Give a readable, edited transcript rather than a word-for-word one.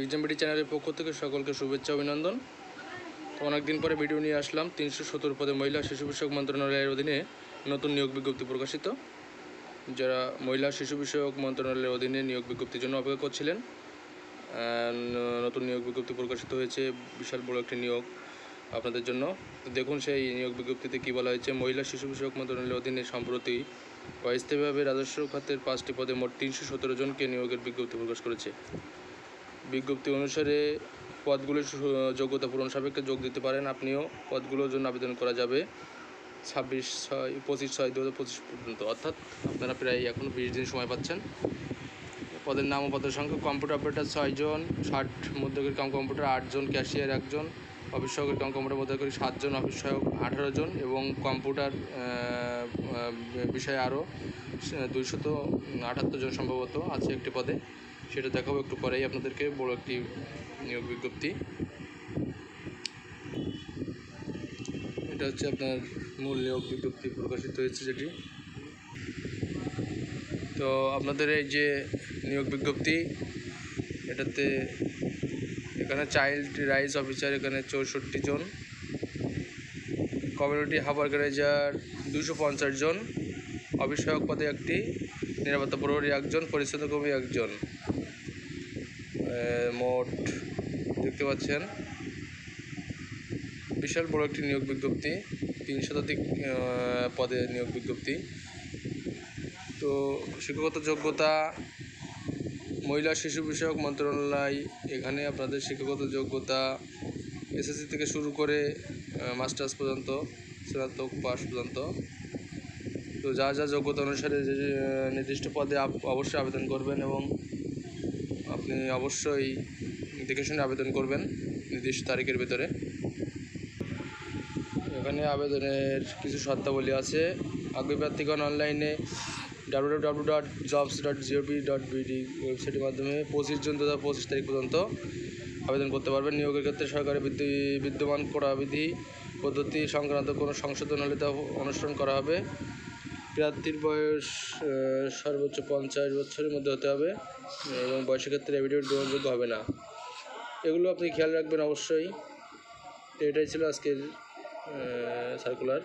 Exam BD চ্যানেলের পক্ষ থেকে সকলকে শুভেচ্ছা অভিনন্দন। তো অনেকদিন পরে ভিডিও নিয়ে আসলাম। 370 পদে মহিলা শিশু বিষয়ক মন্ত্রণালয়ের অধীনে নতুন নিয়োগ বিজ্ঞপ্তি প্রকাশিত। যারা মহিলা শিশু বিষয়ক মন্ত্রণালয়ের অধীনে নিয়োগ বিজ্ঞপ্তির জন্য অপেক্ষা করছিলেন, নতুন নিয়োগ বিজ্ঞপ্তি প্রকাশিত হয়েছে। বিশাল বড় একটি নিয়োগ আপনাদের জন্য। তো দেখুন সেই নিয়োগ বিজ্ঞপ্তিতে কী বলা হয়েছে। মহিলা শিশু বিষয়ক মন্ত্রণালয়ের অধীনে সম্প্রতি অস্থায়ীভাবে রাজস্ব খাতের 5টি পদে মোট 317 জনকে নিয়োগের বিজ্ঞপ্তি প্রকাশ করেছে। বিজ্ঞপ্তি অনুসারে পদগুলোর যোগ্যতা পূরণ সাপেক্ষে যোগ দিতে পারেন। আপনিও পদগুলোর জন্য আবেদন করা যাবে 25/6/2025 পর্যন্ত, অর্থাৎ আপনারা প্রায় এখন 20 দিন সময় পাচ্ছেন। পদের নাম ও পদের সংখ্যা: কম্পিউটার অপারেটর 6 জন, 60 মধ্যকারী কাম কম্পিউটার 8 জন, ক্যাশিয়ার 1 জন, অফিস সহকারী কাম কম্পিউটার মধ্যকারী 7 জন, অফিস সহায়ক 18 জন এবং কম্পিউটার বিষয়ে আরও 278 জন সম্ভবত আছে একটি পদে। সেটা দেখাবো একটু পরেই আপনাদেরকে। বড় একটি নিয়োগ বিজ্ঞপ্তি। এটা হচ্ছে আপনার মূল নিয়োগ বিজ্ঞপ্তি প্রকাশিত হয়েছে যেটি। তো আপনাদের এই যে নিয়োগ বিজ্ঞপ্তি, এটাতে এখানে চাইল্ড রাইটস অফিসার এখানে 64 জন, কমিউনিটি হাব অর্গানাইজার 250 জন, অফিস সহায়ক পদে একটি, নিরাপত্তা প্রহরী 1 জন, পরিচ্ছন্ন কর্মী 1 জন। মোট দেখতে পাচ্ছেন বিশাল বড় একটি নিয়োগ বিজ্ঞপ্তি, 3 শতাধিক পদে নিয়োগ বিজ্ঞপ্তি। তো শিক্ষাগত যোগ্যতা মহিলা শিশু বিষয়ক মন্ত্রণালয়, এখানে আপনাদের শিক্ষাগত যোগ্যতা এসএসসি থেকে শুরু করে মাস্টার্স পর্যন্ত, স্নাতক পাস পর্যন্ত। তো যা যা যোগ্যতা অনুসারে যে নির্দিষ্ট পদে অবশ্যই আবেদন করবেন এবং আপনি অবশ্যই দেখে শুনে আবেদন করবেন নির্দিষ্ট তারিখের ভিতরে। এখানে আবেদনের কিছু শর্তাবলী আছে। আগ্রহী প্রার্থীগণ অনলাইনে www.jobs.gov.bd ওয়েবসাইটের মাধ্যমে 25 জুন 2025 তারিখ পর্যন্ত আবেদন করতে পারবেন। নিয়োগের ক্ষেত্রে সরকারি বিদ্যমান কড়াবিধি পদ্ধতি সংক্রান্ত কোনো সংশোধন হলে তা অনুসরণ করা হবে। প্রার্থীর বয়স সর্বোচ্চ 50 বছরের মধ্যে হতে হবে এবং বয়সের ক্ষেত্রে এফিডেভিট গ্রহণযোগ্য হবে না। এগুলো আপনি খেয়াল রাখবেন অবশ্যই। এটাই ছিল আজকের সার্কুলার।